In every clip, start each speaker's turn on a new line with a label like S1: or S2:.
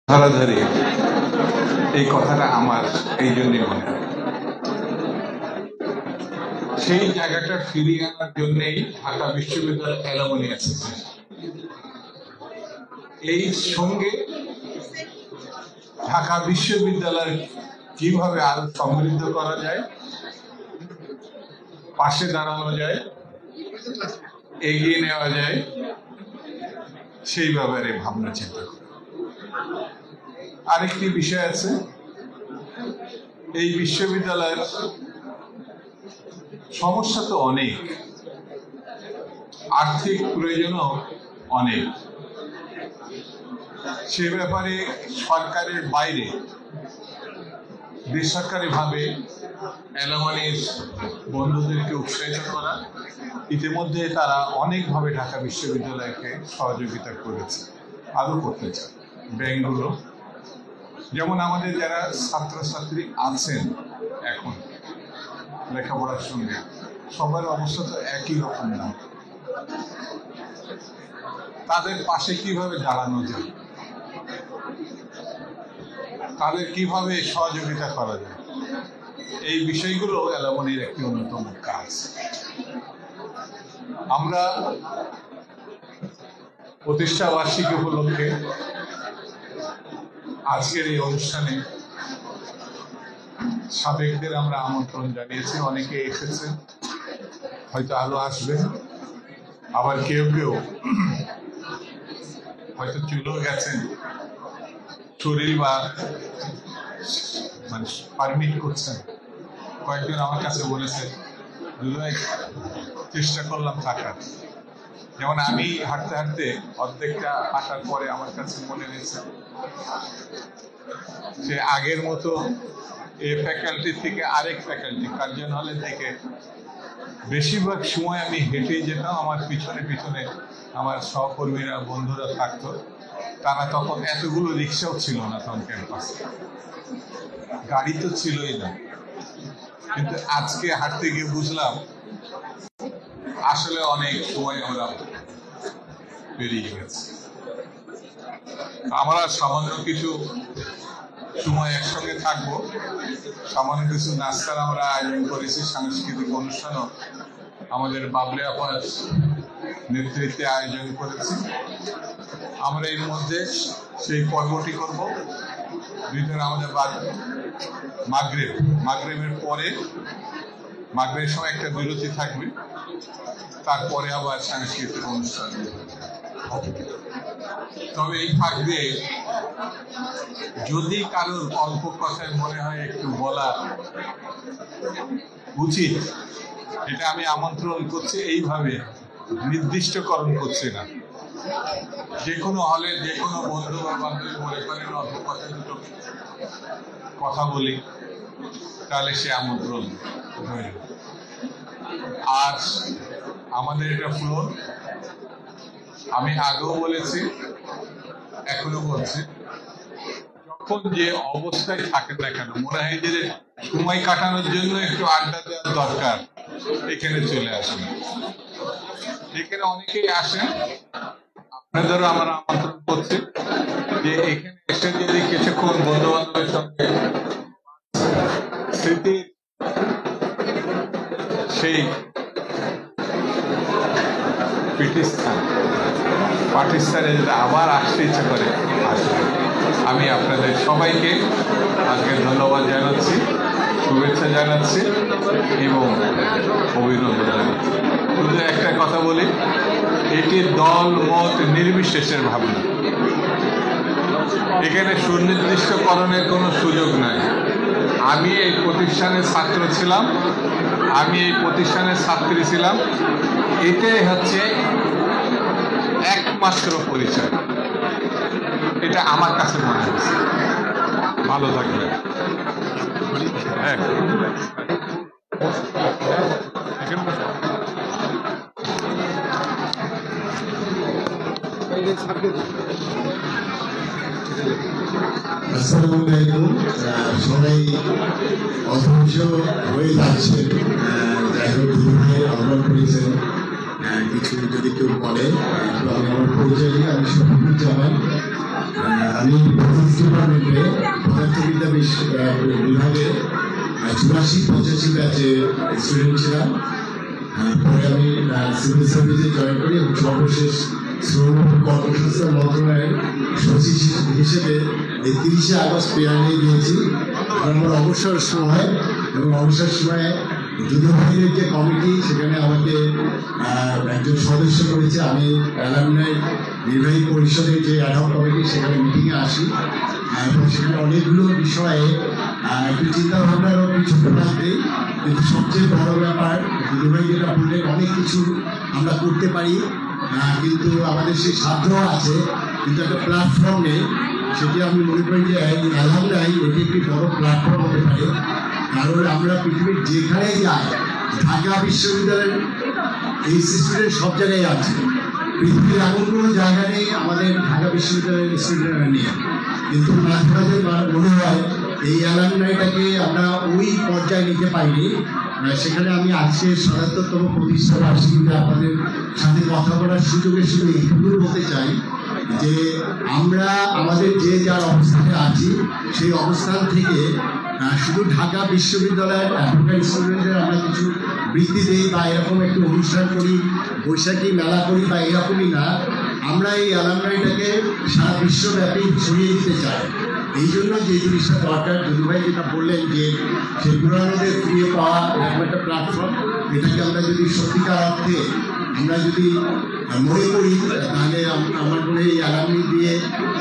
S1: ধরাধরি এই কথাটা আমার এই জন্যই মনে হয় সেই জায়গাটা ফিরিয়ে আনার জন্যই ঢাকা বিশ্ববিদ্যালয় অ্যালুমনি অ্যাসোসিয়েশন এই সঙ্গে ঢাকা বিশ্ববিদ্যালয় কিভাবে আরো সমৃদ্ধ করা যায়, পাশে দাঁড়ানো যায়, এগিয়ে নেওয়া যায়, সেই ব্যাপারে ভাবনা চিন্তা করা। আরেকটি বিষয় আছে, এই বিশ্ববিদ্যালয়ের সমস্যা তো অনেক, আর্থিক প্রয়োজনও অনেক। সে ব্যাপারে সরকারের বাইরে বেসরকারি ভাবে অ্যালুমনির বন্ধুদেরকে উৎসাহিত করা, ইতিমধ্যে তারা অনেকভাবে ঢাকা বিশ্ববিদ্যালয়কে সহযোগিতা করেছে, আরো করতে চায়। ব্যাংকগুলো যেমন আমাদের যারা ছাত্রছাত্রী আছেন এখন লেখাপড়ার সঙ্গে, সবার অবস্থা তো একই রকম না, তাদের পাশে কিভাবে দাঁড়ানো যায়, তাদের কিভাবে সহযোগিতা করা যায়, এই বিষয়গুলো অ্যালুমনির একটি অন্যতম কাজ। আমরা প্রতিষ্ঠা বার্ষিকী উপলক্ষে আজকের এই অনুষ্ঠানে সাবেকদের আমরা আমন্ত্রণ জানিয়েছি, অনেকে এসেছেন, হয়তো আরো আসবেন, আবার কেউ কেউ হয়তো চলেও গেছেন, শরীর বা মানে পারমিট করছেন। কয়েকজন আমার কাছে বলেছে, দুজনে চেষ্টা করলাম থাকার, যেমন আমি হাঁটতে হাঁটতে অর্ধেকটা হাঁটার পরে আমার কাছে মনে হয়েছে যে আগের মতো এই ফ্যাকাল্টি থেকে আরেক ফ্যাকাল্টি কার্জন হলের থেকে বেশিরভাগ সময় আমি হেঁটে যেতাম। আমার পিছনে পিছনে আমার সহকর্মীরা বন্ধুরা থাকতো, তারা তখন এতগুলো রিক্সাও ছিল না, তখন ক্যাম্পাসে গাড়ি তো ছিলই না। কিন্তু আজকে হাঁটতে গিয়ে বুঝলাম আসলে অনেক সময় আমরা বেরিয়ে গেছি। আমরা সামান্য কিছু সময় একসঙ্গে থাকবো, সামান্য কিছু নাস্তার আমরা আয়োজন করেছি, সাংস্কৃতিক অনুষ্ঠানও আমাদের বাবলে আপার নেতৃত্বে আয়োজন করেছি। আমরা এর মধ্যে সেই পর্বটি করব, ভিতরে আমাদের মাগরিবের পরে, মাগরিবের সময় একটা বিরতি থাকবে, তারপরে আবার সাংস্কৃতিক অনুষ্ঠান। তবে এই থাকবে, যদি কারোর অল্প কথায় মনে হয় একটু বলা উচিত, এটা আমি আমন্ত্রণ করছি, এইভাবে নির্দিষ্টকরণ করছি না। যে কোনো হলে যে কোনো বন্ধু বা বান্ধবী মনে করেন অল্প কথায় দুটো কথা বলি, তাহলে সে আমন্ত্রণ রইল। আর আমাদের এটা ফ্লোর, আমি আগেও বলেছি, এখনো বলছি, যখন যে অবস্থায় থাকেন না কেন, মনে হয় যে সময় কাটানোর জন্য একটু আড্ডা দেওয়ার দরকার, এখানে চলে আসেন। এখানে অনেকেই আসেন, আপনাদেরও আমরা আমন্ত্রণ করছি যে এখানে এসে যদি কিছুক্ষণ বন্ধু বান্ধবের সঙ্গে স্মৃতির সেই পাকিস্তানে যেটা আবার আসতে ইচ্ছা করে আসবে। আমি আপনাদের সবাইকে আজকে ধন্যবাদ জানাচ্ছি, শুভেচ্ছা জানাচ্ছি এবং অভিনন্দন জানাচ্ছি। শুধু একটা কথা বলি, এটি দল মত নির্বিশেষের ভাবনা, এখানে সুনির্দিষ্টকরণের কোনো সুযোগ নাই। আমি এই প্রতিষ্ঠানের ছাত্র ছিলাম, আমি এই প্রতিষ্ঠানের ছাত্রী ছিলাম, এটাই হচ্ছে একমাত্র পরিচয়, এটা আমার কাছে মনে হচ্ছে। ভালো থাকবেন।
S2: আসসালামু আলাইকুম। সবাই অধৈর্য হয়ে যাচ্ছেন, যাই হোক আহ্বান করেছেন, কিছু যদি কেউ বলে। তো আমি আমার পরিচয় নিয়ে আমি শফিকুজ্জামান, আমি ফিজিক্স ডিপার্টমেন্টে পদার্থবিদ্যা বিভাগে 84-85 ব্যাচে স্টুডেন্ট ছিলাম। পরে আমি সিভিল সার্ভিসে জয়েন করি এবং সর্বশেষ শ্রম কর্মসংস্থান মন্ত্রণালয়ের সচিব হিসেবে এই 30শে আগস্ট পেয়ারে গিয়েছি। আমার অবসর সময় এবং অবসর সময়ে যুদ্ধবাহিনীর যে কমিটি সেখানে আমাকে একজন সদস্য করেছে। আমি অ্যালামনাই নির্বাহী পরিষদের যে অ্যাডহক কমিটি সেখানে মিটিংয়ে আসি এবং সেখানে অনেকগুলো বিষয়ে একটু চিন্তা ভাবনারও কিছু প্রকাশ দিই। কিন্তু সবচেয়ে বড় ব্যাপার যুদ্ধবাহী যেটা বললেন, অনেক কিছু আমরা করতে পারি কিন্তু আমাদের সেই সাধ্য আছে কিন্তু একটা প্ল্যাটফর্ম নেই। সেটি আমি মনে করি যে অ্যালামনাই এটি একটি বড় প্ল্যাটফর্ম হতে পারে। কারণ আমরা পৃথিবীর যেখানে যাই, ঢাকা বিশ্ববিদ্যালয়ের এই স্টুডেন্ট সব জায়গায় আছে। পৃথিবীর এমন কোনো জায়গা নেই আমাদের ঢাকা বিশ্ববিদ্যালয়ের স্টুডেন্টরা নিয়ে। কিন্তু মাঝে মাঝে মনে হয় এই অ্যালামনাইটাকে আমরা ওই পর্যায়ে নিতে পারিনি। সেখানে আমি আজকে ৭৭তম প্রতিষ্ঠা বার্ষিকীতে আপনাদের সাথে কথা বলার সুযোগে শুধু এইটুকু বলতে চাই যে আমরা আমাদের যে যার অবস্থানে আছি সেই অবস্থান থেকে শুধু ঢাকা বিশ্ববিদ্যালয়ের এখনকার স্টুডেন্টদের আমরা কিছু বৃত্তি দিই বা এরকম একটু অনুষ্ঠান করি, বৈশাখী মেলা করি বা এরকমই না, আমরা এই অ্যালামনাইটাকে সারা বিশ্বব্যাপী ছড়িয়ে দিতে চাই। এই জন্য যে জিনিসটা দরকার, যদুভাই যেটা বললেন যে সেই পুরানোদের ফিরিয়ে পাওয়া এরকম একটা প্ল্যাটফর্ম, এটাকে আমরা যদি সত্যিকার অর্থে আমরা যদি মনে করি তাহলে আমার মনে হয় এই অ্যালামনি দিয়ে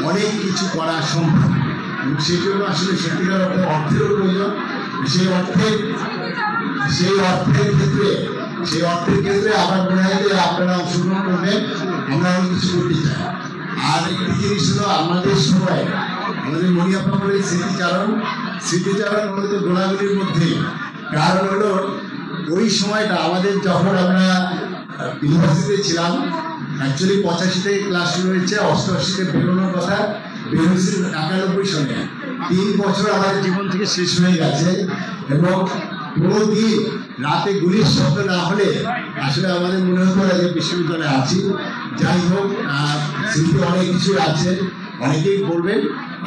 S2: অনেক কিছু করা সম্ভব। এবং সেই জন্য আসলে সত্যিকার অর্থে অর্থেরও প্রয়োজন। সেই অর্থের ক্ষেত্রে আমার মনে হয় যে আপনারা অংশগ্রহণ করবেন, আমরা অনেক কিছু করতে চাই। আর একটি জিনিস হলো আমাদের সময় আমাদের মনিয়াপ্পা বলে স্মৃতিচারণ হলো তো গোলাগুলির মধ্যে। কারণ হলো ওই সময়টা আমাদের যখন আমরা ইউনিভার্সিটিতে ছিলাম, অ্যাকচুয়ালি 85 থেকে ক্লাস শুরু হয়েছে, 88-তে বেরোনোর কথা, বেরোয়েছি 91 সনে। 3 বছর আমাদের জীবন থেকে শেষ হয়ে গেছে এবং কোনো দিন রাতে গুলির শব্দ না হলে আসলে আমাদের মনে হতো না যে বিশ্ববিদ্যালয়ে আছি। যাই হোক, স্মৃতি অনেক কিছু আছে, অনেকেই বলবেন।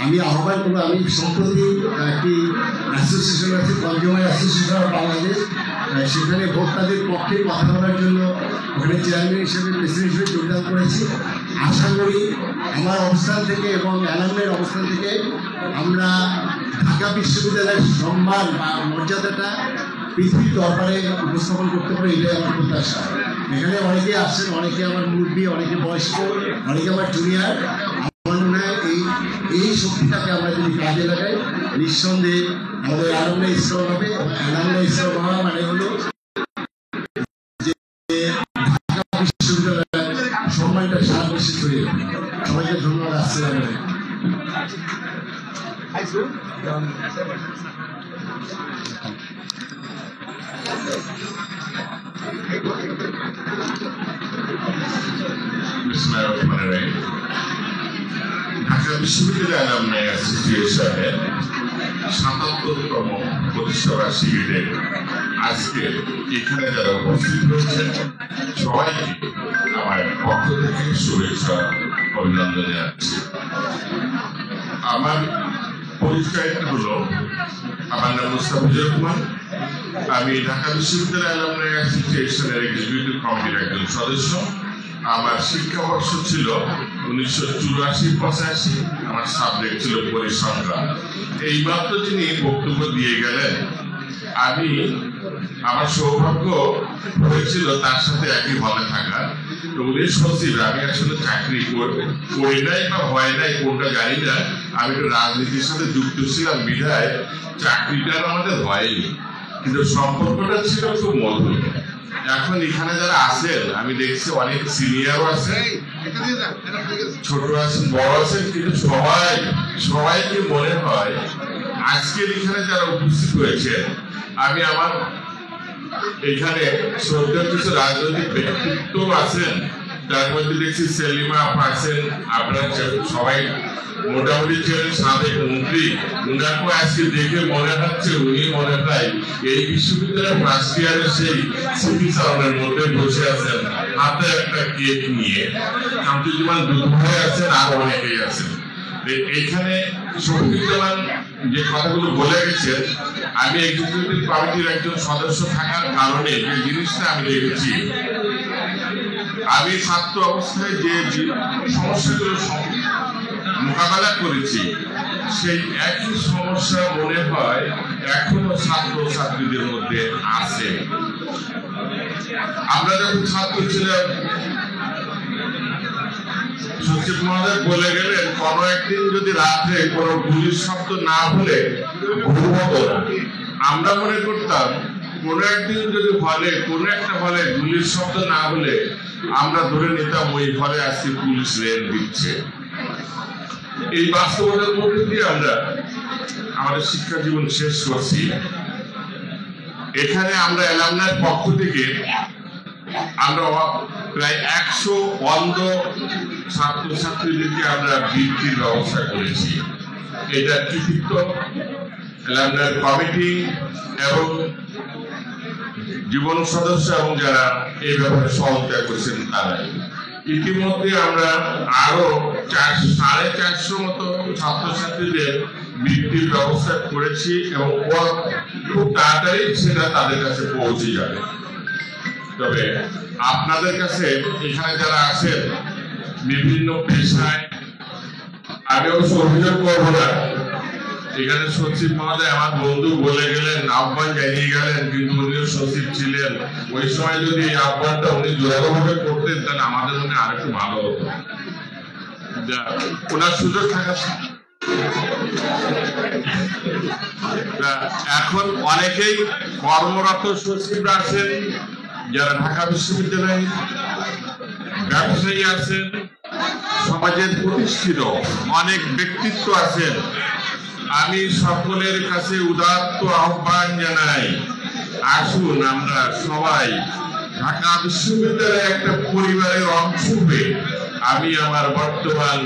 S2: আমি আহ্বান করবো, আমি সম্প্রতি একটি অ্যাসোসিয়েশন আছে, কনজিউমার অ্যাসোসিয়েশন অফ বাংলাদেশ, সেখানে ভোক্তাদের পক্ষে কথা বলার জন্য ওখানে চেয়ারম্যান হিসেবে, প্রেসিডেন্ট হিসেবে যোগদান করেছি। আশা করি আমার অবস্থান থেকে এবং অ্যালামনাইয়ের অবস্থান থেকে আমরা ঢাকা বিশ্ববিদ্যালয়ের সম্মান বা মর্যাদাটা পৃথিবীর দরবারে উপস্থাপন করতে পারি, এটাই আমার প্রত্যাশা। এখানে অনেকে আসছেন, অনেকে আমার মুরব্বী, অনেকে বয়স্ক, অনেকে আমার জুনিয়র। আমার মনে হয় এই শক্তিটাকে আমরা যদি কাজে লাগাই, নিঃসন্দেহে আমাদের অ্যালামনাই স্ট্রং হবে। অ্যালামনাই স্ট্রং হওয়া মানে হলো যে ঢাকা বিশ্ববিদ্যালয়ের সম্মানটা সারা বিশ্বে ছড়িয়ে যাবে। সবাইকে ধন্যবাদ। আসসালামু
S3: আলাইকুম। ঢাকা বিশ্ববিদ্যালয় অ্যালামনাই অ্যাসোসিয়েশনের ৭৭তম প্রতিষ্ঠা বার্ষিকীতে আজকে এখানে যারা উপস্থিত হয়েছেন সবাইকে আমার পক্ষ থেকে শুভেচ্ছা, অভিনন্দন জানাচ্ছি। আমার পরিচয়টা হলো, আমার নাম মুস্তাফিজুর রহমান। আমি ঢাকা বিশ্ববিদ্যালয় অ্যালামনাই অ্যাসোসিয়েশনের এক্সিকিউটিভ কমিটির একজন সদস্য। আমার শিক্ষাবর্ষ ছিল 1984-85। আমার সাবজেক্ট ছিল পরিসংখ্যান। এইমাত্র যিনি বক্তব্য দিয়ে গেলেন, আমার সৌভাগ্য হয়েছিল তার সাথে একই হলে থাকার। উনি সচিব, আমি আসলে চাকরি করি নাই বা হয় নাই কোনটা জানি না। আমি তো রাজনীতির সাথে যুক্ত ছিলাম বিধায় চাকরিটার আমাদের হয়নি, কিন্তু সম্পর্কটা ছিল খুব মধুর। এখন এখানে যারা আছেন আমি দেখছি অনেক সিনিয়রও আছে, ছোট আছেন, বড় আছেন, কিন্তু সবাইকে মনে হয় আজকের এখানে যারা উপস্থিত হয়েছে, আমি আমার এখানে শ্রদ্ধেয় কিছু রাজনৈতিক ব্যক্তিত্ব আছেন, তার মধ্যে দেখছি সেলিমা আপা আছেন, আপনারা সবাই মোটামুটি ছিলেন সাবেক মন্ত্রী। উনাকেও আজকে দেখে মনে হচ্ছে উনি মনে হয় এই বিশ্ববিদ্যালয়ের ফার্স্ট ইয়ারের সেই স্মৃতিচারণের মধ্যে বসে আছেন, হাতে একটা কেক নিয়ে। শামসুজ্জামান দুধ ভাই আছেন, আরো অনেকেই আছেন। এইখানে শফিকুজ্জামান যে কথাগুলো বলে গেছেন, আমি এক্সিকিউটিভ কমিটির একজন সদস্য থাকার কারণে যে জিনিসটা আমি দেখেছি, আমি ছাত্র অবস্থায় যে সমস্যাগুলো মোকাবেলা করেছি সেই একই সমস্যা মনে হয় এখনো ছাত্র ছাত্রীদের মধ্যে আছে। আমরা যখন ছাত্র ছিলাম, সচিব মহোদয় বলে গেলেন কোনো একদিন যদি রাত্রে কোনো গুলির শব্দ না হলে ঘুমোতো না। আমরা মনে করতাম কোনো একদিন যদি কোনো একটা হলে গুলির শব্দ না হলে আমরা ধরে নিতাম ওই ঘরে আজকে পুলিশ রেড দিচ্ছে। এই বাস্তবতার মধ্যে দিয়ে আমরা আমাদের শিক্ষা জীবন শেষ করছি। এখানে আমরা অ্যালামনার পক্ষ থেকে আমরা প্রায় 100 অন্ধ ছাত্রছাত্রীদেরকে আমরা বৃত্তির ব্যবস্থা করেছি। এটা কৃতিত্ব অ্যালামনার কমিটি এবং জীবন সদস্য এবং যারা এই ব্যাপারে সহযোগিতা করেছেন তারাই। ইতিমধ্যে আমরা আরো 450 মতো ছাত্রছাত্রীদের বৃত্তির ব্যবস্থা করেছি এবং খুব তাড়াতাড়ি সেটা তাদের কাছে পৌঁছে যাবে। তবে আপনাদের কাছে এখানে যারা আছেন বিভিন্ন পেশায়, আমি অবশ্য অভিযোগ করবো না, এখানে সচিব মহোদয় আমার বন্ধু বলে গেলেন, আহ্বান জানিয়ে গেলেন, কিন্তু উনিও সচিব ছিলেন। ওই সময় যদি এই আহ্বানটা উনি জোরালোভাবে করতেন তাহলে আমাদের মনে আরেকটু ভালো হতো। ওনার সুযোগ থাকা এখন অনেকেই কর্মরত সচিবরা আছেন, যারা ঢাকা বিশ্ববিদ্যালয়ে ব্যবসায়ী আছেন, সমাজের প্রতিষ্ঠিত অনেক ব্যক্তিত্ব আছেন। আমি সকলের কাছে উদাত্ত আহ্বান জানাই, আসুন আমরা সবাই ঢাকা বিশ্ববিদ্যালয়ের একটা পরিবারের অংশ হয়ে আমি আমার বর্তমান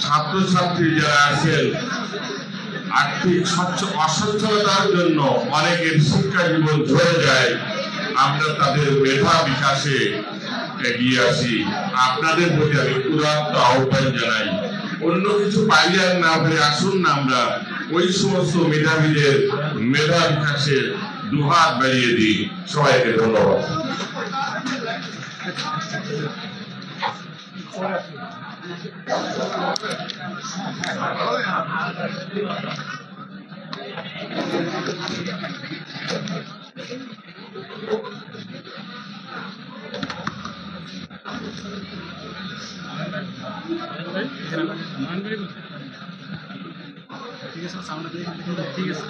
S3: ছাত্রছাত্রী যারা আছেন, আর্থিক অসচ্ছলতার জন্য অনেকের শিক্ষা জীবন ঝরে যায়, আমরা তাদের মেধা বিকাশে এগিয়ে আসি। আপনাদের প্রতি আমি উদাত্ত আহ্বান জানাই, অন্য কিছু পাইলে আর না হলে আসুন না আমরা ওই সমস্ত মেধাবীদের মেধা বিকাশের দুহাত বাড়িয়ে দিই। সবাইকে ধন্যবাদ।
S4: ঠিক আছে, সাউন্ড ঠিক আছে।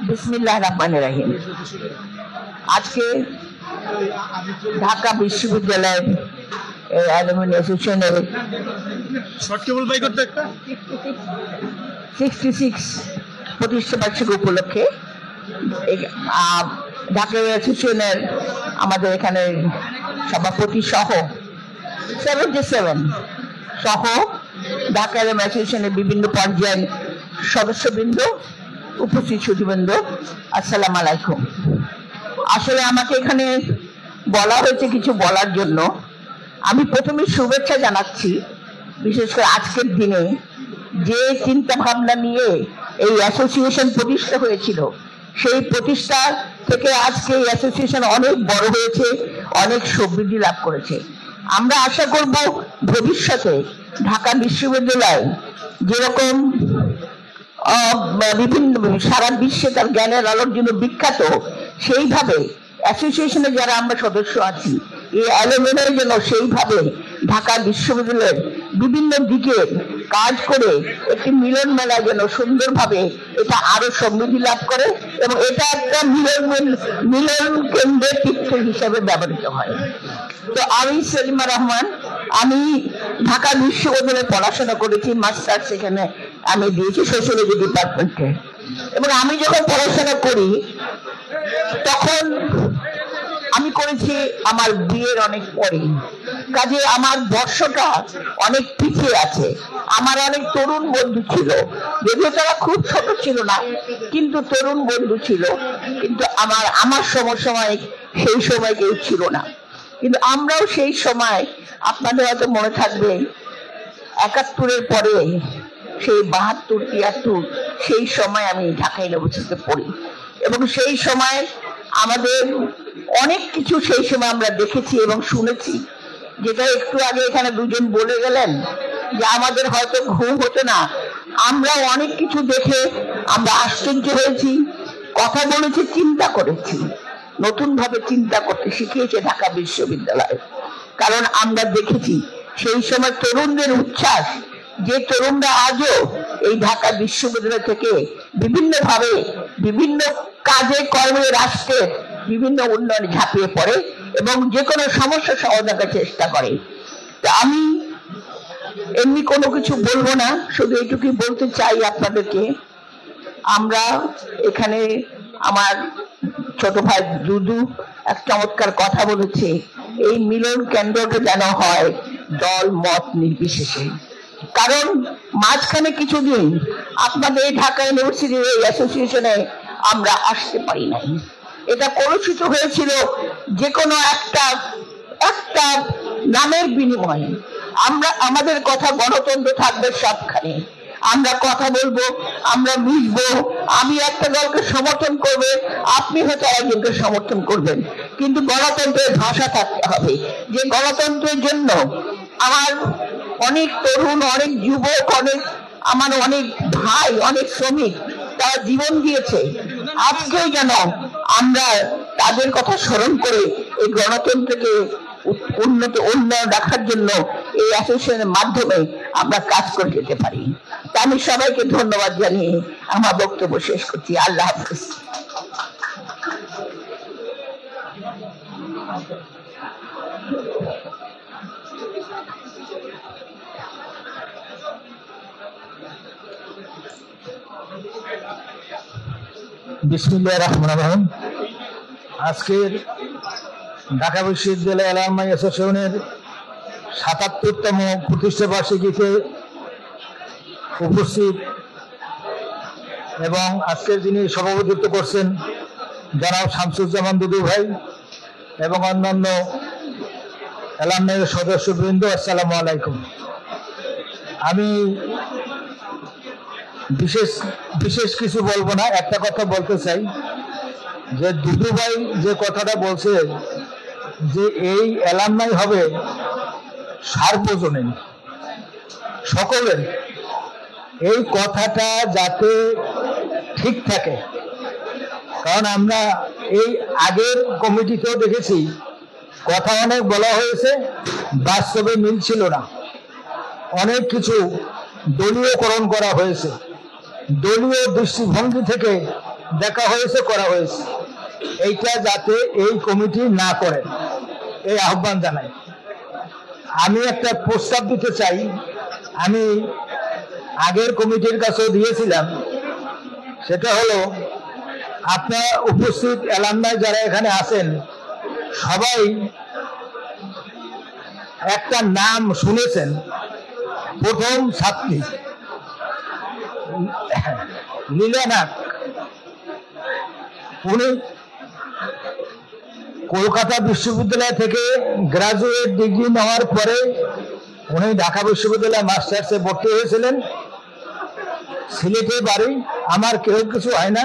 S5: বিসমিল্লাহির রহমানির রহিম। আজকে ঢাকা বিশ্ববিদ্যালয়ের অ্যালুমিনি অ্যাসোসিয়েশনের 66 প্রতিষ্ঠা বার্ষিকী উপলক্ষে ঢাকা অ্যাসোসিয়েশনের আমাদের এখানে সভাপতি সহ 77 সহ ঢাকা অ্যাসোসিয়েশনের বিভিন্ন পর্যায়ের সদস্যবৃন্দ, উপস্থিত সুধীবৃন্দ, আসসালামু আলাইকুম। আসলে আমাকে এখানে বলা হয়েছে কিছু বলার জন্য। আমি প্রথমে শুভেচ্ছা জানাচ্ছি, বিশেষ করে আজকের দিনে যে চিন্তা ভাবনা নিয়ে এই অ্যাসোসিয়েশন প্রতিষ্ঠা হয়েছিল, সেই প্রতিষ্ঠা থেকে আজকে এই অ্যাসোসিয়েশন অনেক বড় হয়েছে, অনেক সমৃদ্ধি লাভ করেছে। আমরা আশা করব ভবিষ্যতে ঢাকা বিশ্ববিদ্যালয় যেরকম বিভিন্ন সারা বিশ্বে তার জ্ঞানের আলোর জন্য বিখ্যাত, সেইভাবে অ্যাসোসিয়েশনে যারা আমরা সদস্য আছি, এই অ্যালুমিনাই যেন সেইভাবে ঢাকা বিশ্ববিদ্যালয়ের বিভিন্ন দিকে কাজ করে একটি মিলন মেলা যেন সুন্দরভাবে এটা আরো সমৃদ্ধি লাভ করে এবং এটা একটা মিলন কেন্দ্রের তীর্থ হিসাবে ব্যবহৃত হয়। তো আমি সেলিমা রহমান, আমি ঢাকা বিশ্ববিদ্যালয়ে পড়াশোনা করেছি, মাস্টার্স এখানে আমি দিয়েছি সোশ্যোলজি ডিপার্টমেন্টে। এবং আমি যখন পড়াশোনা করি তখন আমি করেছি আমার বিয়ের অনেক পরে, কাজে আমার বর্ষটা অনেক পিছিয়ে আছে। আমার অনেক তরুণ বন্ধু ছিল, যদিও তারা খুব ছোট ছিল না, কিন্তু তরুণ বন্ধু ছিল। কিন্তু আমার সময় সেই সময় কেউ ছিল না। কিন্তু আমরাও সেই সময়, আপনাদের হয়তো মনে থাকবে ৭১-এর পরে সেই ৭২-৭৩ সেই সময় আমি ঢাকা ইউনিভার্সিটিতে পড়ি, এবং সেই সময় আমাদের অনেক কিছু সেই সময় আমরা দেখেছি এবং শুনেছি, যেটা একটু আগে এখানে দুজন বলে গেলেন যে আমাদের হয়তো ঘুম হতো না। আমরা অনেক কিছু দেখে আমরা আশ্চর্য হয়েছি, কথা বলেছি, চিন্তা করেছি। নতুন ভাবে চিন্তা করতে শিখিয়েছে ঢাকা বিশ্ববিদ্যালয়, কারণ আমরা দেখেছি সেই সময় তরুণদের উচ্ছ্বাস, যে তরুণরা আজও এই ঢাকা বিশ্ববিদ্যালয় থেকে বিভিন্ন ভাবে বিভিন্ন কাজে কর্মে রাষ্ট্রের বিভিন্ন উন্নয়নে ঝাঁপিয়ে পড়ে এবং যে কোনো সমস্যা সমাধানের চেষ্টা করে। আমি এমনি কোনো কিছু বলবো না, শুধু এইটুকুই বলতে চাই আপনাদেরকে, আমরা এখানে আমার ছোট ভাই দুদু এক চমৎকার কথা বলেছে, এই মিলন কেন্দ্রটা যেন হয় দল মত নির্বিশেষে। কারণ মাঝখানে কিছুদিন আপনাদের ঢাকা ইউনিভার্সিটির এই অ্যাসোসিয়েশনে আমরা আসতে পারি নাই। এটা কলুষিত হয়েছিল যে কোনো একটা নামের বিনিময়ে। আমাদের কথা গণতন্ত্র থাকবে সবখানে, আমরা কথা বলবো, আমরা মিশবো। আমি একটা দলকে সমর্থন করবে, আপনি হয়তো একজনকে সমর্থন করবেন, কিন্তু গণতন্ত্রের ভাষা থাকতে হবে। যে গণতন্ত্রের জন্য আমার অনেক তরুণ, অনেক যুবক, আমার অনেক ভাই, অনেক শ্রমিক তারা জীবন দিয়েছে। আজকেও যেন আমরা তাদের কথা স্মরণ করে এই গণতন্ত্রকে উন্নয়ন রাখার জন্য এই অ্যাসোসিয়েশনের মাধ্যমে আমরা কাজ করে যেতে পারি। তা আমি সবাইকে ধন্যবাদ জানিয়ে আমার বক্তব্য শেষ করছি। আল্লাহ হাফেজ।
S6: বিসমিল্লাহির রহমানির রহিম। আজকের ঢাকা বিশ্ববিদ্যালয় অ্যালামনাই অ্যাসোসিয়েশনের ৭৭তম প্রতিষ্ঠা বার্ষিকীতে উপস্থিত এবং আজকের যিনি সভাপতিত্ব করছেন জনাব শামসুজ্জামান দুদু ভাই এবং অন্যান্য অ্যালামনাইয়ের সদস্যবৃন্দ, আসসালামু আলাইকুম। আমি বিশেষ কিছু বলবো না, একটা কথা বলতে চাই যে দুদু ভাই যে কথাটা বলছে যে এই অ্যালামনাই হবে সার্বজনীন সকলের, এই কথাটা যাতে ঠিক থাকে। কারণ আমরা এই আগের কমিটিতেও দেখেছি কথা অনেক বলা হয়েছে, বাস্তবে মিল ছিল না, অনেক কিছু দলীয়করণ করা হয়েছে, দলীয় দৃষ্টিভঙ্গি থেকে দেখা হয়েছে, করা হয়েছে। এইটা যাতে এই কমিটি না করে এই আহ্বান জানাই। আমি একটা প্রস্তাব দিতে চাই, আমি আগের কমিটির কাছেও দিয়েছিলাম, সেটা হলো আপনার উপস্থিত অ্যালামনাই যারা এখানে আছেন সবাই একটা নাম শুনেছেন, প্রথম ছাত্রী লীলা নাগ। উনি কলকাতা বিশ্ববিদ্যালয় থেকে গ্রাজুয়েট ডিগ্রি নেওয়ার পরে উনি ঢাকা বিশ্ববিদ্যালয়ে মাস্টার্সে ভর্তি হয়েছিলেন। সিলেটে বাড়ি, আমার কেউ কিছু হয় না,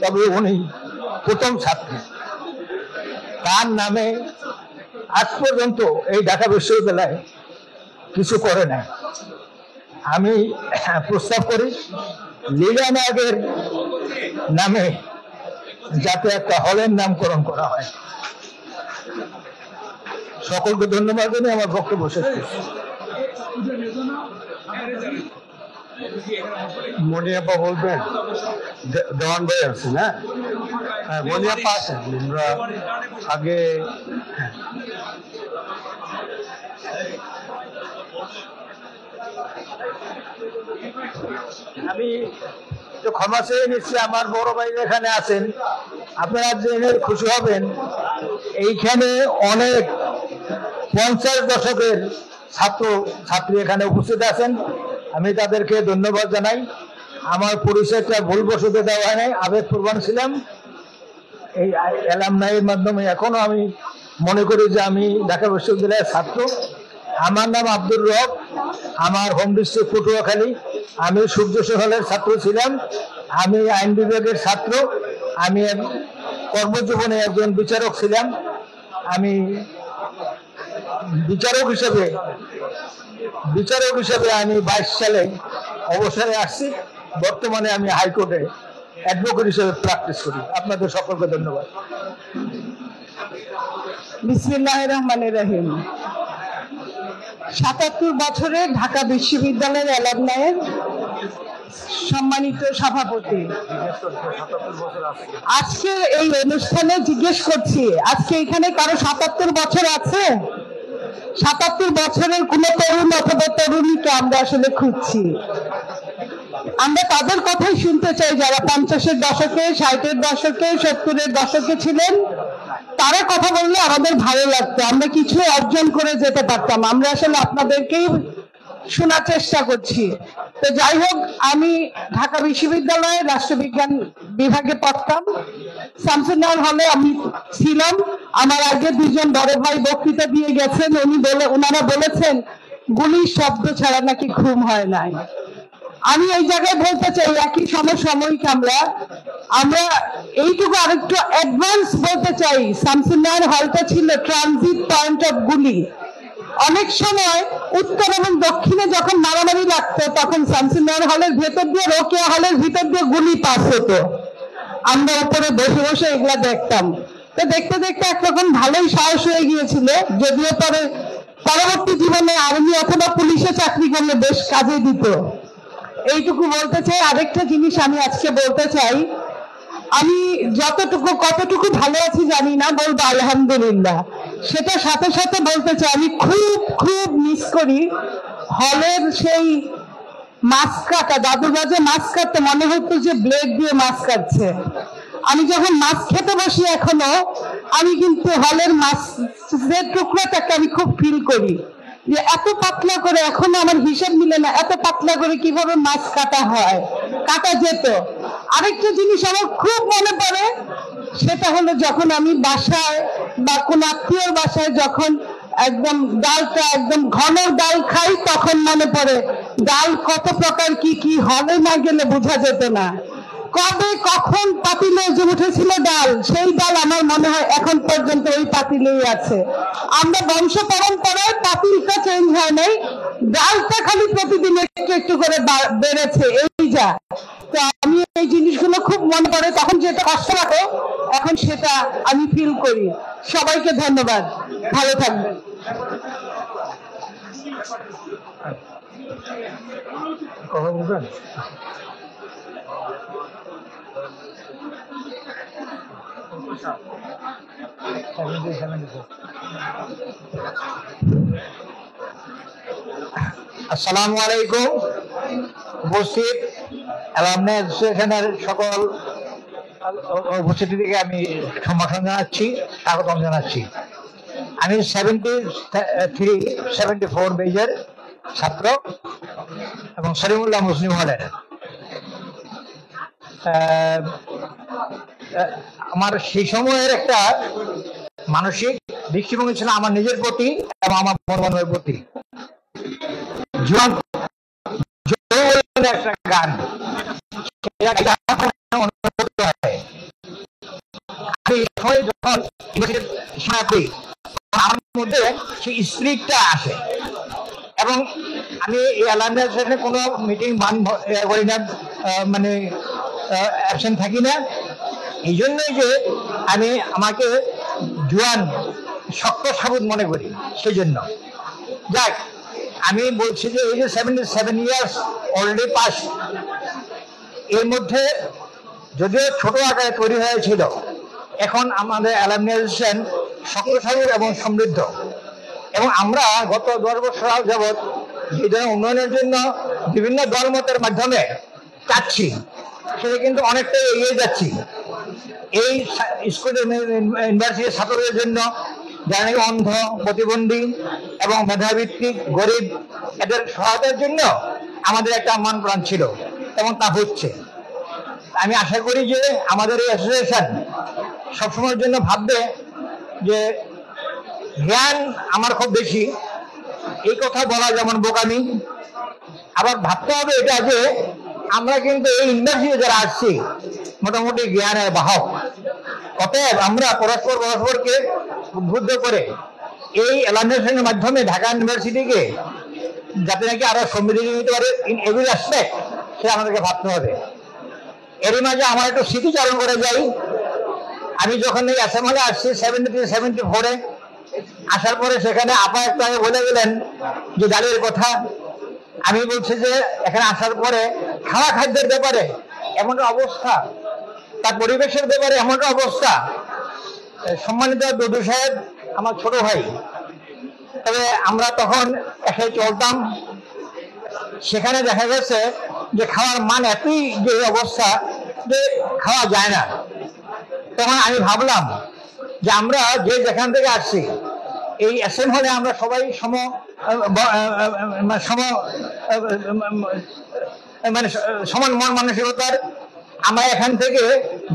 S6: তবে উনি প্রথম ছাত্রী। তার নামে আজ পর্যন্ত এই ঢাকা বিশ্ববিদ্যালয় কিছু করে না। আমি প্রস্তাব করি লীলা নাগের নামে যাতে একটা হলের নামকরণ করা হয়। সকলকে ধন্যবাদ জানিয়ে আমার বক্তব্য শেষ করছি।
S7: মনিয়াপা বলবেন, দেওয়ান ভাই আছেন? হ্যাঁ, মনিয়াপা আছেন। আমরা আগে
S6: আমি একটু ক্ষমা চেয়ে নিচ্ছি, আমার বড় ভাই এখানে আছেন, আপনারা জেনে খুশি হবেন এইখানে অনেক 50 দশকের ছাত্র ছাত্রী এখানে উপস্থিত আছেন। আমি তাদেরকে ধন্যবাদ জানাই। আমার পরিচয়টা ভুলবশত দেওয়া হয় নাই, আবেগপ্রবণ ছিলাম এই অ্যালামনাইয়ের মাধ্যমে। এখনো আমি মনে করি যে আমি ঢাকা বিশ্ববিদ্যালয়ের ছাত্র। আমার নাম আব্দুর রব, আমার হোম ডিস্ট্রিক্ট পটুয়াখালী। আমি সূর্য সকালের ছাত্র ছিলাম, আমি আইন বিভাগের ছাত্র, আমি কর্মজীবনে একজন বিচারক ছিলাম। আমি বিচারক হিসেবে আমি 22 সালে অবসরে আসছি। বর্তমানে আমি হাইকোর্টে অ্যাডভোকেট হিসেবে প্র্যাকটিস করি। আপনাদের সকলকে ধন্যবাদ।
S5: বিসমিল্লাহির রহমানির রহিম। ৭৭ বছরে ঢাকা বিশ্ববিদ্যালয়ের অ্যালামনাইয়ের সম্মানিত সভাপতি, আজকে এই অনুষ্ঠানে জিজ্ঞেস করছি, আজকে এখানে কারো ৭৭ বছর আছে? ৭৭ বছরের কোন তরুণ অথবা তরুণীকে আমরা আসলে খুঁজছি। আমরা তাদের কথাই শুনতে চাই যারা 50-এর দশকে, 60-এর দশকে, 70-এর দশকে ছিলেন। তারা কথা বললে আমাদের ভালো লাগতো, আমরা কিছু অর্জন করে যেতে পারতাম। আমরা আসলে আপনাদেরকেই শোনার চেষ্টা করছি। তো যাই হোক, আমি ঢাকা বিশ্ববিদ্যালয়ে রাষ্ট্রবিজ্ঞান বিভাগে পড়তাম। শামসুন্নাহর হলে আমি ছিলাম। আমার আগে দুজন বড় ভাই বক্তৃতা দিয়ে গেছেন। ওনারা বলেছেন গুলির শব্দ ছাড়া নাকি ঘুম হয় নাই। আমি এই জায়গায় বলতে চাই, একই সমসাময়িক আমরা এইটুকু আরেকটু অ্যাডভান্স বলতে চাই। শামসুন্নাহর হলটা ছিল ট্রানজিট পয়েন্ট অফ গুলি। অনেক সময় উত্তর এবং দক্ষিণে যখন মারামারি লাগতো, তখন শামসুন্নাহর হলের ভেতর দিয়ে, রোকেয়া হলের ভিতর দিয়ে গুলি পাস হতো। আমরা উপরে বসে বসে এগুলা দেখতাম। তো দেখতে দেখতে একরকম ভালোই সাহস হয়ে গিয়েছিল। যদিও পরবর্তী জীবনে আর্মি অথবা পুলিশে চাকরি করলে বেশ কাজে দিত। এইটুকু বলতে চাই। আরেকটা জিনিস আমি আজকে বলতে চাই, আমি কতটুকু ভালো আছি জানি না, বলবো আলহামদুলিল্লাহ। সেটা সাথে সাথে বলতে চাই, আমি খুব মিস করি হলের সেই মাছ কাটা। দাদুর কাছে মাছ কাটতে মনে হতো যে ব্লেড দিয়ে মাছ কাটছে। আমি যখন মাছ খেতে বসি এখনো, আমি কিন্তু হলের মাছের টুকরোটাকে আমি খুব ফিল করি যে এত পাতলা করে, এখনো আমার হিসাব মিলে না এত পাতলা করে কিভাবে মাছ কাটা যেত। আরেকটা জিনিস আমার খুব মনে পড়ে, সেটা হলো যখন আমি বাসায় বা কোন আত্মীয়র বাসায় যখন একদম ঘন ডাল খাই, তখন মনে পড়ে ডাল কত প্রকার কি হলে না গেলে বোঝা যেত না। কবে কখন পাতিলে যে উঠেছিল ডাল, সেই ডাল আমার মনে হয় এখন পর্যন্ত ওই পাতিলেই আছে। আমরা বংশ পরম্পরায় পাতিলটা চেঞ্জ হয় নাই, ডালটা খালি প্রতিদিন একটু একটু করে বেড়েছে, এই যা। তো আমি এই জিনিসগুলো খুব মনে পড়ে, তখন যেটা কষ্ট হতো এখন সেটা আমি ফিল করি। সবাইকে ধন্যবাদ, ভালো থাকবেন।
S6: কথা বলবেন? আসসালামু আলাইকুম। উপস্থিত অ্যালামনাই অ্যাসোসিয়েশনের সকল উপস্থিতিকে আমি সম্ভাষণ জানাচ্ছি, স্বাগতম জানাচ্ছি। আমি 74 বেজের ছাত্র এবং সলিমুল্লাহ মুসলিম হলের। আমার সেই সময়ের একটা মানসিক দৃষ্টিভঙ্গি ছিল আমার নিজের প্রতি এবং আমার বন্ধুবান্ধবের প্রতি। একটা গান আমার মধ্যে সেই স্পিরিটটা আসে এবং আমি এই অ্যালামনাই কোনো মিটিং করি না, মানে অ্যাবসেন্ট থাকি না। এই জন্যই যে আমি আমাকে জোয়ান শক্ত সাবুত মনে করি। সেই জন্য যাক, আমি বলছি যে এই যে 77 ইয়ার্স অলরেডি পাস, এর মধ্যে যদিও ছোট আকারে তৈরি হয়েছিল, এখন আমাদের অ্যালামনাই অ্যাসোসিয়েশন শক্তিশালী এবং সমৃদ্ধ। এবং আমরা গত 10 বছর যাবৎ এই ধরনের উন্নয়নের জন্য বিভিন্ন দলমতের মাধ্যমে চাচ্ছি। সেটা কিন্তু অনেকটাই এগিয়ে যাচ্ছি। এই স্কুল ইউনিভার্সিটির ছাত্রদের জন্য যারা নাকি অন্ধ, প্রতিবন্ধী এবং মেধাভিত্তিক গরিব, এদের সহায়তার জন্য আমাদের একটা আহ্বান প্রাণ ছিল এবং তা হচ্ছে। আমি আশা করি যে আমাদের এই অ্যাসোসিয়েশন সবসময়ের জন্য ভাববে যে জ্ঞান আমার খুব বেশি, এই কথা বলা যেমন বোকামি, আবার ভাবতে হবে এটা যে আমরা কিন্তু এই ইউনিভার্সিটি যারা আসছি মোটামুটি জ্ঞানের বাহক। অতএব আমরা পরস্পরকে উদ্বুদ্ধ করে এই অ্যালাইনেশনের মাধ্যমে ঢাকা ইউনিভার্সিটিকে যাতে নাকি আরো সমৃদ্ধি নিতে পারে ইন এভরি অ্যাসপেক্ট, সে আমাদেরকে ভাবতে হবে। এরই মাঝে আমার একটু স্মৃতিচারণ করে যাই। আমি যখন এই অ্যাসেম্বলি আসছি 73-74-এ, আসার পরে সেখানে আপা একটু আগে বলে গেলেন যে দাঁড়িয়ে কথা। আমি বলছি যে এখানে আসার পরে খাদ্যের ব্যাপারে এমন অবস্থা, তার পরিবেশের ব্যাপারে এমন অবস্থা। সম্মানিত দুদু সাহেব আমার ছোট ভাই, তবে আমরা তখন একসাথে চলতাম। সেখানে দেখা গেছে যে খাওয়ার মান এতই যে অবস্থা যে খাওয়া যায় না। তখন আমি ভাবলাম যে আমরা যে যেখান থেকে আসছি এই অ্যাসেম্বলি আমরা সবাই সমান মন মানসিকতার। আমরা এখান থেকে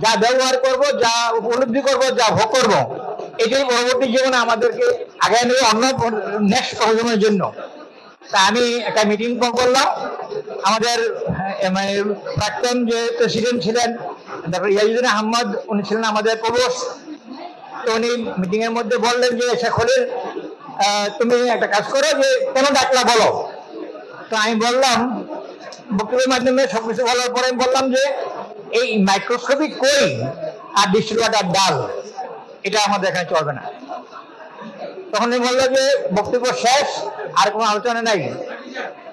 S6: যা ব্যবহার করব, যা উপলব্ধি করব, যা ভোগ করব, এটাই পরবর্তী জীবনে আমাদেরকে আগামী নেবে অন্য নেক্সট প্রজন্মের জন্য। তা আমি একটা মিটিং করলাম। আমাদের মানে প্রাক্তন যে প্রেসিডেন্ট ছিলেন ডক্টর ইয়াজুদ্দিন আহমদ, উনি ছিলেন আমাদের প্রবোস্ট। তো উনি মিটিং এর মধ্যে বললেন যে শেখ খলিল, তুমি একটা কাজ করো, যে কেন ডাকলা বলো। তো আমি বললাম, বক্তব্যের মাধ্যমে সবকিছু বলার পরে আমি বললাম যে এই মাইক্রোস্কোপিক কই আর ডিস্টিল ওয়াটার ডাল এটা আমাদের এখানে চলবে না। তখন উনি বললো যে বক্তব্য শেষ, আর কোনো আলোচনা নাই।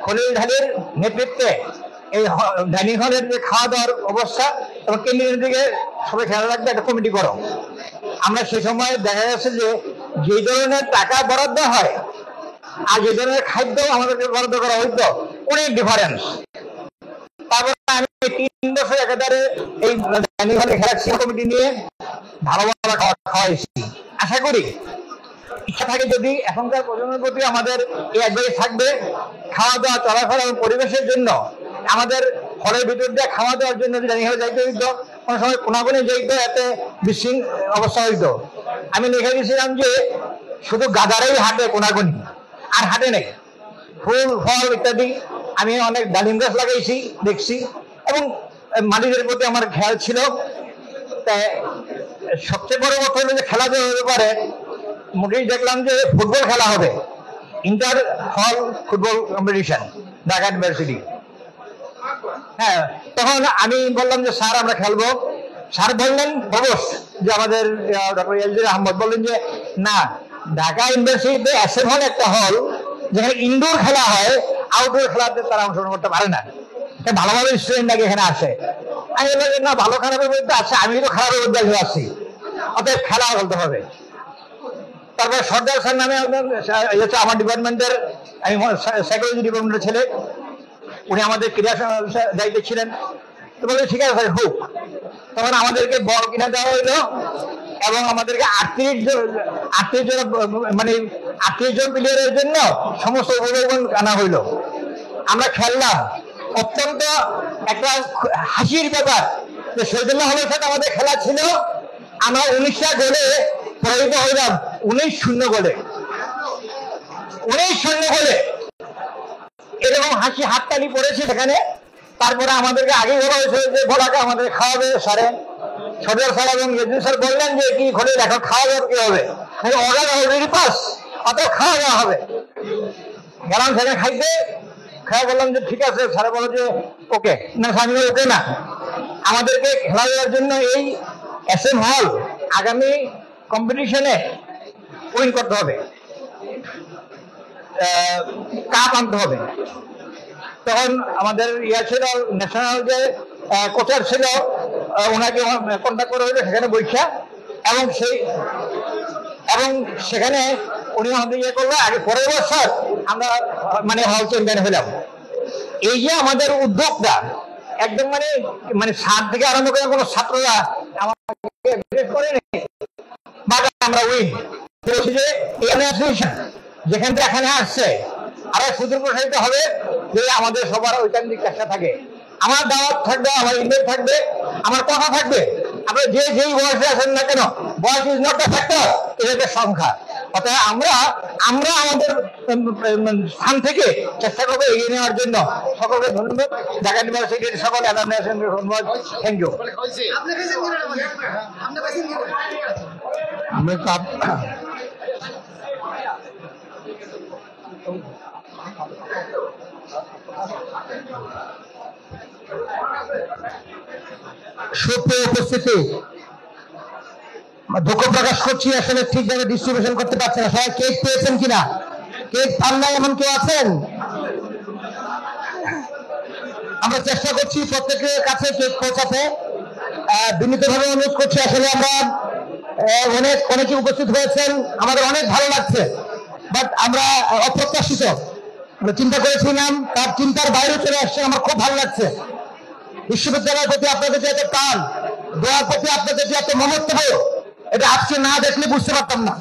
S6: খলিল ঢালির নেতৃত্বে এই ডাইনিং হলের যে খাওয়া দাওয়ার অবস্থা এবং কেন্দ্রের দিকে সবাই খেয়াল রাখবে, একটা কমিটি করো। আমরা সে সময় দেখা গেছে যে ধরনের টাকা বরাদ্দ হয় আর যে ধরনের খাদ্য আমাদেরকে বরাদ্দ করা হইতো অনেক ডিফারেন্স। তারপরে আমি 3 বছর একাধারে এই ডাইনিং হলে খেলাচ্ছি কমিটি নিয়ে, ভালো ভালো খাওয়াইছি। আশা করি ইচ্ছা থাকে যদি এখনকার প্রজন্মের প্রতি আমাদের এই একবারে থাকবে, খাওয়া দাওয়া, চলাফেরা এবং পরিবেশের জন্য আমাদের হলের ভিতর দিয়ে খাওয়া দাওয়ার জন্য ডাইনিং হলে যাইতে হইতো, কোনো সময় কোনাগুনি যাইতো, এতে বিশৃঙ্খল অবস্থা হইতো। আমি লিখে দিয়েছিলাম যে শুধু গাদারাই হাটে কোনাগুনি, আর হাটে নেই। ফুল ফল ইত্যাদি আমি অনেক ডালিম গাছ লাগাইছি, দেখছি, এবং মালিকের প্রতি আমার খেয়াল ছিল। তাই সবচেয়ে বড় কথা হলো যে খেলাধুলার ব্যাপারে মোটেই দেখলাম যে ফুটবল খেলা হবে, ইন্টার হল ফুটবল কম্পিটিশন ঢাকা ইউনিভার্সিটি। হ্যাঁ, তখন আমি বললাম যে স্যার আমরা খেলবো। স্যার বললেন প্রবোস্ট যে আমাদের ডক্টর ইয়াজুদ্দিন আহমদ বললেন যে না, ঢাকা ইউনিভার্সিটিতে অ্যাসেম্বলি একটা হল যেখানে ইনডোর খেলা হয়, আউটডোর খেলাতে তারা অংশগ্রহণ করতে পারে না। ভালো ভালো স্টুডেন্ট নাকি এখানে আসে। আমি বললাম না, ভালো খারাপের মধ্যে আছে, আমি তো খারাপের মধ্যে আসছি, অতএব খেলা বলতে হবে। তারপর সর্দার স্যার নামে আমার ডিপার্টমেন্টের, আমি সাইকোলজি ডিপার্টমেন্টের ছেলে, উনি আমাদের ক্রীড়া দায়িত্বে ছিলেন। তো বলছে ঠিক আছে স্যার, হোক। তখন আমাদেরকে বল কিনে দেওয়া হইলো এবং আমাদেরকে 38 জন মানে 38 জন প্লেয়ারের জন্য সমস্ত উপকরণ আনা হইলো। আমরা খেললাম। অত্যন্ত একটা হাসির ব্যাপার যে শহীদুল্লাহ হলের সাথে আমাদের খেলা ছিল, আমরা 19টা গোলে পরাজিত হইলাম, 19-0 গোলে, 19-0 গোলে। এরকম হাসি হাততালি পড়েছে সেখানে। তারপরে আমাদেরকে আগে বলা হয়েছে যে বলাকে আমাদের খাওয়াবে স্যারে। সদর স্যার এবং ইয়াজুদ্দিন স্যার বললেন যে কি খলিল এখন খাওয়া দাওয়া কি হবে, অর্ডার অলরেডি পাস, অত খাওয়া দাওয়া হবে। গেলাম সেখানে খাইতে, খেলা বললাম যে ঠিক আছে। স্যারে বলো যে ওকে না, আমি ওকে না, আমাদেরকে খেলা দেওয়ার জন্য এই এসএম হল আগামী কম্পিটিশনে উইন করতে হবে, কাপ আনতে হবে। তখন আমাদের ইয়া ছিল ন্যাশনাল যে কোচার ছিল, ওনাকে কন্ট্যাক্ট করা হয়েছে সেখানে বৈশা, এবং সেখানে উনি আমাদের ইয়ে করলো। আগে পরের বছর আমরা মানে হল চ্যাম্পিয়ন হলাম। এই যে আমাদের উদ্যোগটা, একদম মানে সাত থেকে আরম্ভ করে কোনো ছাত্ররা আমাকে করেনি, আমরা উইন বলছি যে যেখান থেকে এখানে আসছে আরো সুদূর প্রসারিত হবে, যে আমাদের সবার ওইখান দিক চেষ্টা থাকে। আমার দাওয়াত থাকবে, আমার ইমেল থাকবে, আমার কথা থাকবে। আপনারা যেই বয়সে আছেন না কেন, বয়স ইজ নট দ্য ফ্যাক্টর, এটা সংখ্যা। অর্থাৎ আমরা আমাদের স্থান থেকে চেষ্টা করবো এগিয়ে নেওয়ার জন্য। সকলকে ধন্যবাদ, ঢাকা ইউনিভার্সিটির সকল ধন্যবাদ, থ্যাংক ইউ। সুপ্রিয় উপস্থিতি, দুঃখ প্রকাশ করছি, আসলে ঠিকভাবে ডিস্ট্রিবিউশন করতে পারছে না। সবাই কেক পেয়েছেন কিনা? কেক পান না এমন কেউ আছেন? আমরা চেষ্টা করছি প্রত্যেকের কাছে কেক পৌঁছাতে। বিনীতভাবে অনুরোধ করছি, আসলে আমরা অনেকে উপস্থিত হয়েছেন, আমাদের অনেক ভালো লাগছে, বাট আমরা অপ্রত্যাশিত, আমরা চিন্তা করেছিলাম, তার চিন্তার বাইরে চলে আসছে। আমার খুব ভালো লাগছে। বিশ্ববিদ্যালয়ের প্রতি আপনাদের যে এত টান, দোয়ার প্রতি আপনাদের যে এত মমত্ব, এটা আজকে না দেখলে বুঝতে পারতাম না।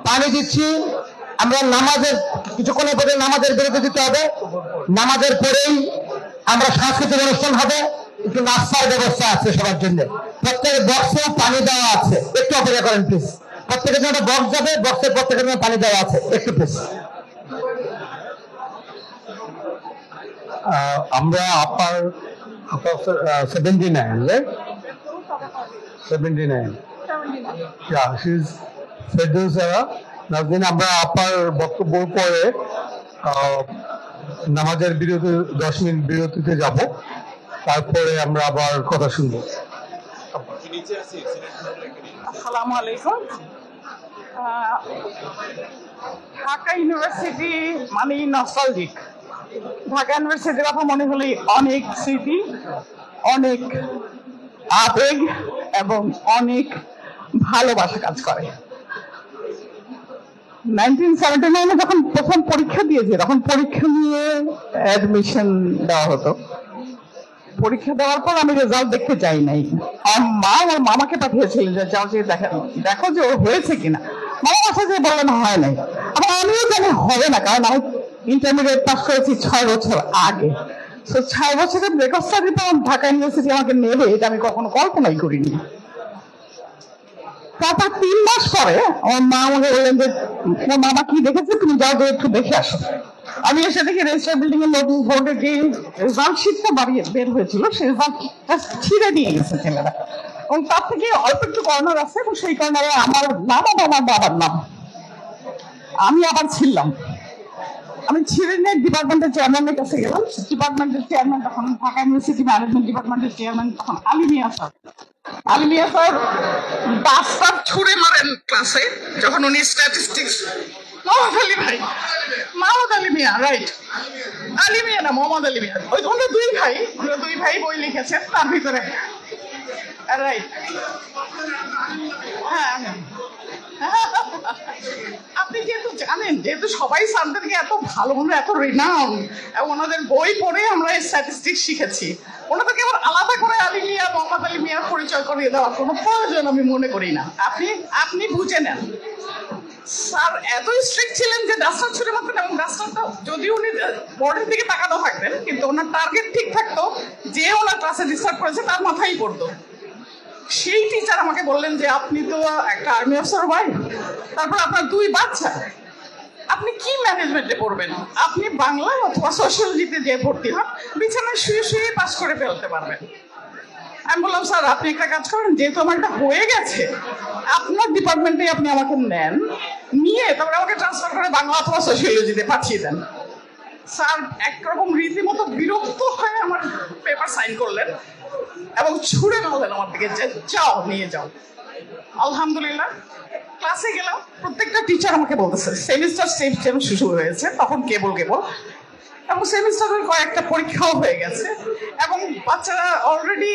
S6: পানি দিচ্ছি, আমরা নামাজের কিছুক্ষণের পরে নামাজের বিরতি দিতে হবে। নামাজের পরেই আমরা সাংস্কৃতিক অনুষ্ঠান হবে, একটু নাস্তার ব্যবস্থা আছে সবার জন্য। প্রত্যেকের বক্সেও পানি দেওয়া আছে, একটু অপেক্ষা করেন প্লিজ। প্রত্যেকের জন্য বক্স যাবে, বক্সের প্রত্যেকের জন্য পানি দেওয়া আছে, একটু প্লিজ। আমরা আপার 79, right? 79. Yeah, she's Ferdowsa Nazneen. আমরা আপার বক্তব্য পরে নামাজের বিরতি 10 মিনিট বিরতিতে যাব, তারপরে আমরা আবার কথা শুনবো।
S5: আসসালামু আলাইকুম। ঢাকা ইউনিভার্সিটি মানে নস্টালজিক। ঢাকা ইউনিভার্সিটির কথা মনে হলে অনেক স্মৃতি, অনেক আবেগ এবং অনেক ভালোবাসা কাজ করে। 1979 যখন প্রথম পরীক্ষা দিয়েছে, তখন পরীক্ষা নিয়ে অ্যাডমিশন দেওয়া হতো। পরীক্ষা দেওয়ার পর আমি রেজাল্ট দেখতে চাই নাই। আমার মামাকে পাঠিয়েছিলেন যে যাও যে দেখো যে ওর হয়েছে কিনা। মামা বাসা যে বললেন হয় নাই। আমিও জানি হবে না, কারণ আমি ইন্টারমিডিয়েট পাস করেছি 6 বছর আগে। 6 বছরের ব্রেকআপ স্টাডির পর ঢাকা ইউনিভার্সিটি আমাকে নেবে, এটা আমি কখনো কল্পনাই করিনি। তারপর 3 মাস পরে আমার মা আমাকে বললেন যে তোমার মামা কি দেখেছে, তুমি যাও যে একটু দেখে আসো। আমি এসে দেখি রেজিস্টার বিল্ডিং এর নোটিশ বোর্ডে যে রেজাল্ট শিটটা বের হয়েছিল, সেই রেজাল্টটা ছিঁড়ে নিয়ে গেছে ছেলেরা, এবং তার থেকে অল্প একটু কর্নার আছে, এবং সেই কর্নারে আমার নাম আর আমার বাবার নাম। আমি আবার ছিলাম, আমি ছিঁড়ে নিয়ে ডিপার্টমেন্টের চেয়ারম্যানের কাছে গেলাম। ডিপার্টমেন্টের চেয়ারম্যান তখন ঢাকা ইউনিভার্সিটি ম্যানেজমেন্ট ডিপার্টমেন্টের চেয়ারম্যান তখন আলী মিয়া স্যার। আলী মিয়া স্যার বাসটার ছুড়ে মারেন ক্লাসে, যখন উনি স্ট্যাটিস্টিক্স। মোহাম্মদ আলী ভাই, মোহাম্মদ আলী মিয়া, রাইট, আলী মিয়া না মোহাম্মদ আলী মিয়া। ওরা দুই ভাই বই লিখেছেন, তার ভিতরে রাইট। হ্যাঁ, আপনি যেহেতু জানেন, যেহেতু সবাই স্যারদেরকে এত ভালো মনে, এত রিনাউন্ড, এবং ওনাদের বই পড়ে আমরা স্ট্যাটিস্টিক্স শিখেছি, ওনাদেরকে আবার আলাদা করে আলী মিয়া, মোহাম্মদ আলী মিয়ার পরিচয় করিয়ে দেওয়ার কোনো প্রয়োজন আমি মনে করি না। আপনি বুঝে নেন, স্যার এত স্ট্রিক্ট ছিলেন যে ডাস্টার ছুড়ে মারতেন, এবং ডাস্টারটা যদিও উনি বোর্ডের দিকে তাকানো থাকতেন, কিন্তু ওনার টার্গেট ঠিক থাকতো, যে ওনার ক্লাসে ডিস্টার্ব করেছে তার মাথায় পড়তো। সেই টিচার আমাকে বললেন যে আপনি তো একটা আর্মি অফিসার ওয়াইফ, তারপর আপনার 2 বাচ্চা, আপনি কি ম্যানেজমেন্টে পড়বেন? আপনি বাংলা অথবা সোশিয়োলজিতে যে ভর্তি হন, বিছানায় শুয়ে শুয়ে পাস করে ফেলতে পারবেন। আমি বললাম স্যার আপনি একটা কাজ করেন, যেহেতু আমার এটা হয়ে গেছে, আপনার ডিপার্টমেন্টে আপনি আমাকে নেন, নিয়ে তারপরে আমাকে ট্রান্সফার করে বাংলা অথবা সোশিয়োলজিতে পাঠিয়ে দেন। স্যার একরকম রীতিমতো বিরক্ত হয়ে আমার পেপার সাইন করলেন এবং ছুড়ে মারলেন আমার দিকে, যে যাও নিয়ে যাও। আলহামদুলিল্লাহ ক্লাসে গেলাম, প্রত্যেকটা টিচার আমাকে বলতেছে সেমিস্টার শুরু হয়েছে তখন কেবল এবং সেমিস্টারের কয়েকটা পরীক্ষাও হয়ে গেছে, এবং বাচ্চারা অলরেডি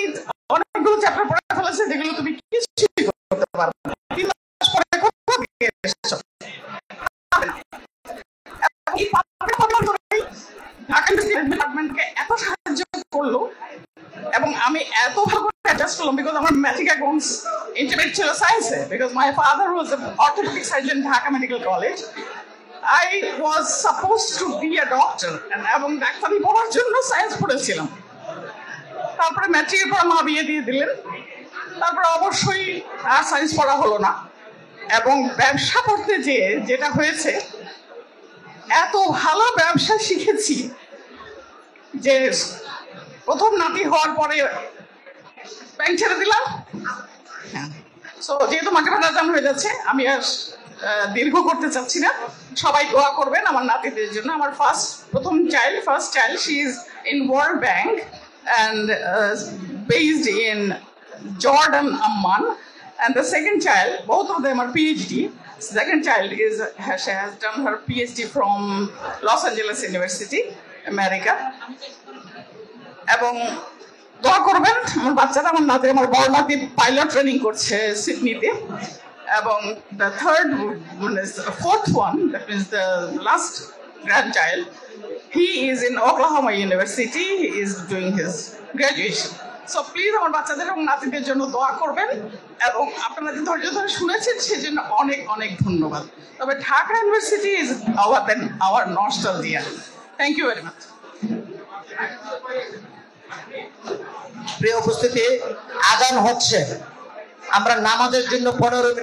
S5: অনেকগুলো চ্যাপ্টার পড়ে ফেলেছে যেগুলো তুমি কিছুই করতে পারবে না। 3 মাস পরে কোথা থেকে এসেছো? ঢাকা ডিপার্টমেন্টকে এত সাহায্য করলেন
S8: আমার ম্যাট্রিক এবং ইন্টারমিডিয়েট ছিল সায়েন্সে, because my father was orthopaedic surgeon Dhaka medical college. I was supposed to be a doctor এবং ডাক্তারি পড়ার জন্য সায়েন্স পড়েছিলাম। তারপরে ম্যাট্রিকের পর মা বিয়ে দিয়ে দিলেন। তারপরে অবশ্যই আর সায়েন্স পড়া হলো না, এবং ব্যবসা পড়তে যেটা হয়েছে, এত ভালো ব্যবসা শিখেছি যে প্রথম নাতি হওয়ার পরে ব্যাংক ছেড়ে দিলাম। সো যেহেতু মাল্টিপল আজান হয়ে যাচ্ছে, আমি আর দীর্ঘ করতে চাচ্ছি না। সবাই দোয়া করবেন আমার নাতিদের জন্য। আমার প্রথম child she is in world bank and based in Jordan, Amman, and the second child, both of them are PhD. Second child she has done her PhD from Los Angeles University, America. এবং দোয়া করবেন আমার বাচ্চারা, আমার নাতি, আমার বড় নাতি পাইলট ট্রেনিং করছে সিডনিতে, এবং the fourth one, that means the last grandchild, he is in Oklahoma University. He is doing his graduation. So please আমার বাচ্চাদের এবং নাতিদের জন্য দোয়া করবেন, এবং আপনারা যে ধৈর্য ধরে শুনেছেন সেজন্য অনেক অনেক ধন্যবাদ। তবে Dhaka university is our nostalgia. Thank you very much.
S9: প্রিয় উপস্থিতি, আজান হচ্ছে, আমরা নামাজের জন্য 15 মিনিট